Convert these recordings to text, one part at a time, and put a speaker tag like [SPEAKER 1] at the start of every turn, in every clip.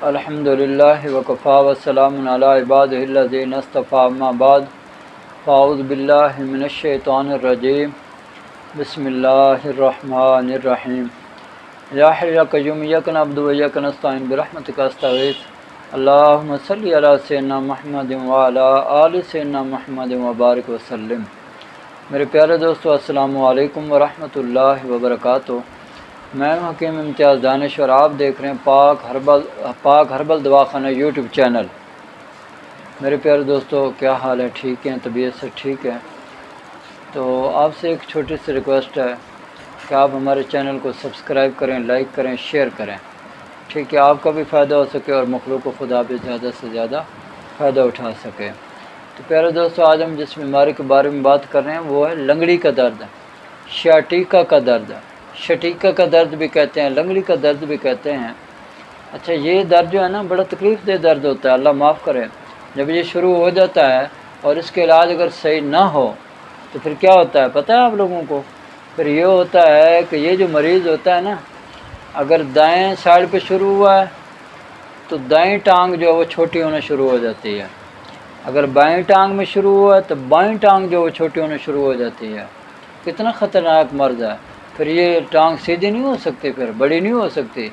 [SPEAKER 1] الحمدللہ وکفا وسلام علی عبادہ الذین اصطفیٰ اما بعد فاعوذ باللہ من الشیطان الرجیم بسم اللہ الرحمن الرحیم یا حی یا قیوم یاک نعبد و یاک نستعین برحمتک استغیث اللہم صلی علی سیدنا محمد وعلی آل سیدنا محمد وبارک وسلم۔ میرے پیارے دوستو، السلام علیکم ورحمۃ اللہ وبرکاتہ۔ میں حکیم امتیاز دانش اور آپ دیکھ رہے ہیں پاک ہربل دواخانہ یوٹیوب چینل۔ میرے پیارے دوستو، کیا حال ہے؟ ٹھیک ہیں؟ طبیعت سے ٹھیک ہے؟ تو آپ سے ایک چھوٹی سی ریکویسٹ ہے کہ آپ ہمارے چینل کو سبسکرائب کریں، لائک کریں، شیئر کریں، ٹھیک ہے؟ آپ کا بھی فائدہ ہو سکے اور مخلوق و خدا بھی زیادہ سے زیادہ فائدہ اٹھا سکے۔ تو پیارے دوستو، آج ہم جس بیماری کے بارے میں بات کر رہے ہیں وہ ہے لنگڑی کا درد، شیاٹیکا کا درد۔ شٹیکا کا درد بھی کہتے ہیں، لنگڑی کا درد بھی کہتے ہیں۔ اچھا، یہ درد جو ہے نا بڑا تکلیف دہ درد ہوتا ہے، اللہ معاف کرے۔ جب یہ شروع ہو جاتا ہے اور اس کے علاج اگر صحیح نہ ہو تو پھر کیا ہوتا ہے پتہ ہے آپ لوگوں کو؟ پھر یہ ہوتا ہے کہ یہ جو مریض ہوتا ہے نا، اگر دائیں سائڈ پہ شروع ہوا ہے تو دائیں ٹانگ جو ہے وہ چھوٹی ہونا شروع ہو جاتی ہے۔ اگر بائیں ٹانگ میں شروع ہوا ہے تو بائیں ٹانگ جو ہے وہ چھوٹی ہونا شروع ہو جاتی ہے۔ کتنا خطرناک مرض ہے۔ پھر یہ ٹانگ سیدھی نہیں ہو سکتی، پھر بڑی نہیں ہو سکتی۔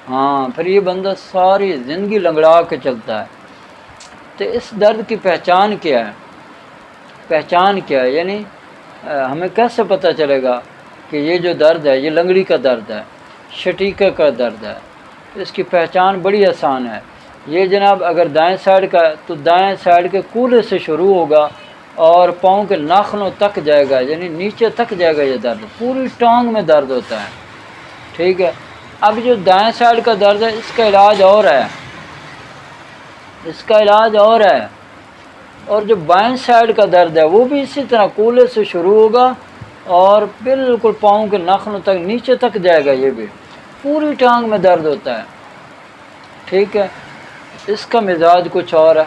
[SPEAKER 1] ہاں، پھر یہ بندہ ساری زندگی لنگڑا کے چلتا ہے۔ تو اس درد کی پہچان کیا ہے؟ پہچان کیا ہے؟ یعنی ہمیں کیسے پتہ چلے گا کہ یہ جو درد ہے یہ لنگڑی کا درد ہے، شٹیکا کا درد ہے؟ اس کی پہچان بڑی آسان ہے۔ یہ جناب اگر دائیں سائڈ کا ہے تو دائیں سائڈ کے کولے سے شروع ہوگا اور پاؤں کے ناخنوں تک جائے گا، یعنی نیچے تک جائے گا۔ یہ درد پوری ٹانگ میں درد ہوتا ہے، ٹھیک ہے؟ اب جو دائیں سائڈ کا درد ہے اس کا علاج اور ہے، اس کا علاج اور ہے۔ اور جو بائیں سائڈ کا درد ہے وہ بھی اسی طرح کولے سے شروع ہوگا اور بالکل پاؤں کے ناخنوں تک نیچے تک جائے گا۔ یہ بھی پوری ٹانگ میں درد ہوتا ہے، ٹھیک ہے؟ اس کا مزاج کچھ اور ہے،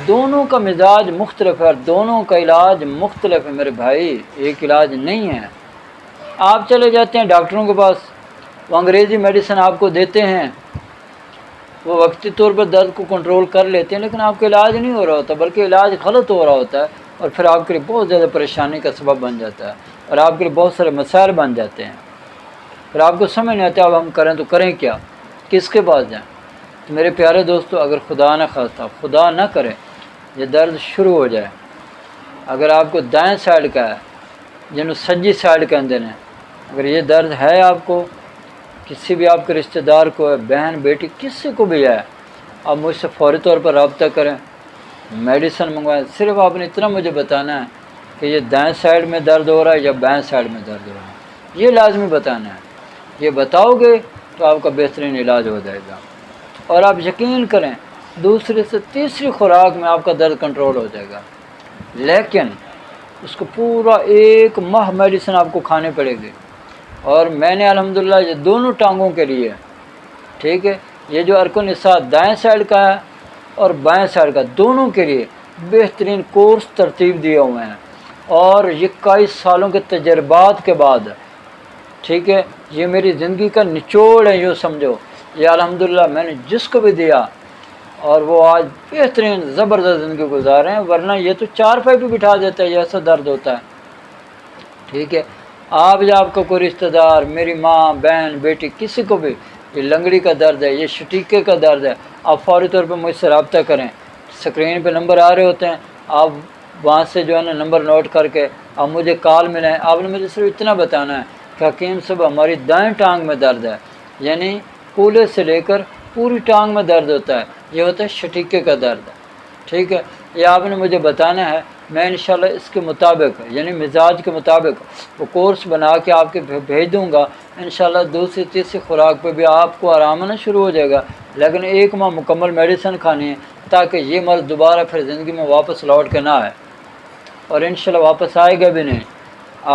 [SPEAKER 1] دونوں کا مزاج مختلف ہے، دونوں کا علاج مختلف ہے میرے بھائی، ایک علاج نہیں ہے۔ آپ چلے جاتے ہیں ڈاکٹروں کے پاس، وہ انگریزی میڈیسن آپ کو دیتے ہیں، وہ وقتی طور پر درد کو کنٹرول کر لیتے ہیں، لیکن آپ کا علاج نہیں ہو رہا ہوتا، بلکہ علاج غلط ہو رہا ہوتا ہے، اور پھر آپ کے لیے بہت زیادہ پریشانی کا سبب بن جاتا ہے، اور آپ کے لیے بہت سارے مسائل بن جاتے ہیں۔ پھر آپ کو سمجھ نہیں آتا اب ہم کریں تو کریں کیا، کس کے پاس جائیں؟ تو میرے پیارے دوستو، اگر خدا نہ خواستہ، خدا نہ کرے، یہ درد شروع ہو جائے، اگر آپ کو دائیں سائڈ کا ہے، جنہوں سجی سائڈ کے اندر ہیں، اگر یہ درد ہے آپ کو، کسی بھی آپ کے رشتہ دار کو ہے، بہن بیٹی کسی کو بھی ہے، آپ مجھ سے فوری طور پر رابطہ کریں، میڈیسن منگوائیں۔ صرف آپ نے اتنا مجھے بتانا ہے کہ یہ دائیں سائڈ میں درد ہو رہا ہے یا بائیں سائڈ میں درد ہو رہا ہے، یہ لازمی بتانا ہے۔ یہ بتاؤ گے تو آپ کا بہترین علاج ہو جائے گا، اور آپ یقین کریں دوسری سے تیسری خوراک میں آپ کا درد کنٹرول ہو جائے گا۔ لیکن اس کو پورا 1 ماہ میڈیسن آپ کو کھانے پڑے گی، اور میں نے الحمدللہ یہ دونوں ٹانگوں کے لیے، ٹھیک ہے، یہ جو ارکن نساء دائیں سائڈ کا ہے اور بائیں سائڈ کا، دونوں کے لیے بہترین کورس ترتیب دیے ہوئے ہیں، اور 21 سالوں کے تجربات کے بعد، ٹھیک ہے، یہ میری زندگی کا نچوڑ ہے، یوں سمجھو۔ یہ الحمدللہ میں نے جس کو بھی دیا اور وہ آج بہترین زبردست زندگی گزار رہے ہیں، ورنہ یہ تو 4 پائی پہ بٹھا دیتا ہے، یہ ایسا درد ہوتا ہے، ٹھیک ہے؟ آپ یا آپ کا کوئی رشتہ دار، میری ماں، بہن، بیٹی، کسی کو بھی یہ لنگڑی کا درد ہے، یہ شٹیکے کا درد ہے، آپ فوری طور پہ مجھ سے رابطہ کریں۔ اسکرین پہ نمبر آ رہے ہوتے ہیں، آپ وہاں سے جو ہے نا نمبر نوٹ کر کے آپ مجھے کال ملیں۔ آپ نے مجھے صرف اتنا بتانا ہے کہ حکیم صاحب ہماری دائیں ٹانگ میں درد ہے، یعنی کولے سے لے کر پوری ٹانگ میں درد ہوتا ہے، یہ ہوتا ہے شٹیکے کا درد، ٹھیک ہے؟ یہ آپ نے مجھے بتانا ہے، میں انشاءاللہ اس کے مطابق، یعنی مزاج کے مطابق وہ کورس بنا کے آپ کے بھیج دوں گا۔ انشاءاللہ دوسری تیسری خوراک پہ بھی آپ کو آرام آنا شروع ہو جائے گا، لیکن 1 ماہ مکمل میڈیسن کھانی ہے تاکہ یہ مرض دوبارہ پھر زندگی میں واپس لوٹ کے نہ آئے، اور انشاءاللہ واپس آئے گا بھی نہیں۔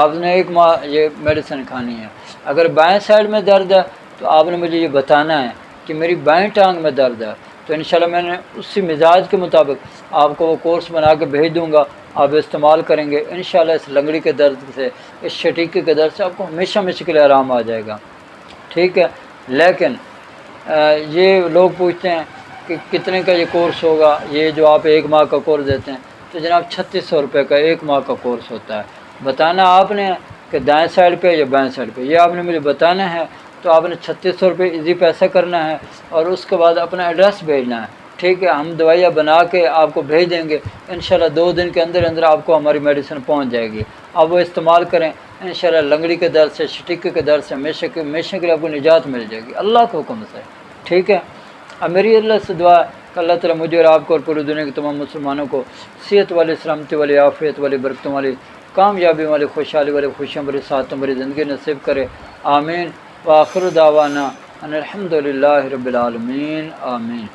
[SPEAKER 1] آپ نے 1 ماہ یہ میڈیسن کھانی ہے۔ اگر بائیں سائڈ میں درد ہے تو آپ نے مجھے یہ بتانا ہے کہ میری بائیں ٹانگ میں درد ہے، تو انشاءاللہ میں نے اسی مزاج کے مطابق آپ کو وہ کورس بنا کے بھیج دوں گا، آپ استعمال کریں گے، انشاءاللہ اس لنگڑی کے درد سے، اس شٹیکے کے درد سے آپ کو ہمیشہ ہمیشہ کے لیے آرام آ جائے گا، ٹھیک ہے؟ لیکن یہ لوگ پوچھتے ہیں کہ کتنے کا یہ کورس ہوگا، یہ جو آپ 1 ماہ کا کورس دیتے ہیں، تو جناب 3600 روپے کا 1 ماہ کا کورس ہوتا ہے۔ بتانا آپ نے کہ دائیں سائڈ پہ یا بائیں سائڈ پہ، یہ آپ نے مجھے بتانا ہے، تو آپ نے 3600 روپے ایزی پیسہ کرنا ہے اور اس کے بعد اپنا ایڈریس بھیجنا ہے، ٹھیک ہے؟ ہم دوائیاں بنا کے آپ کو بھیج دیں گے، انشاءاللہ 2 دن کے اندر اندر آپ کو ہماری میڈیسن پہنچ جائے گی۔ آپ وہ استعمال کریں، انشاءاللہ لنگڑی کے درد سے، شٹک کے درد سے ہمیشہ کے لیے آپ کو نجات مل جائے گی اللہ کے حکم سے، ٹھیک ہے؟ اب میری اللہ سے دعا ہے کہ اللہ تعالیٰ مجھے اور آپ کو اور پوری دنیا کے تمام مسلمانوں کو صحت والی، سلامتی والی، عافیت والی، برکتوں والی، کامیابی والی، خوشحالی والی، خوشیوں والی، ساتوں والی زندگی نصیب کرے، آمین۔ وآخر دعوانا ان الحمد للہ رب العالمین، آمین۔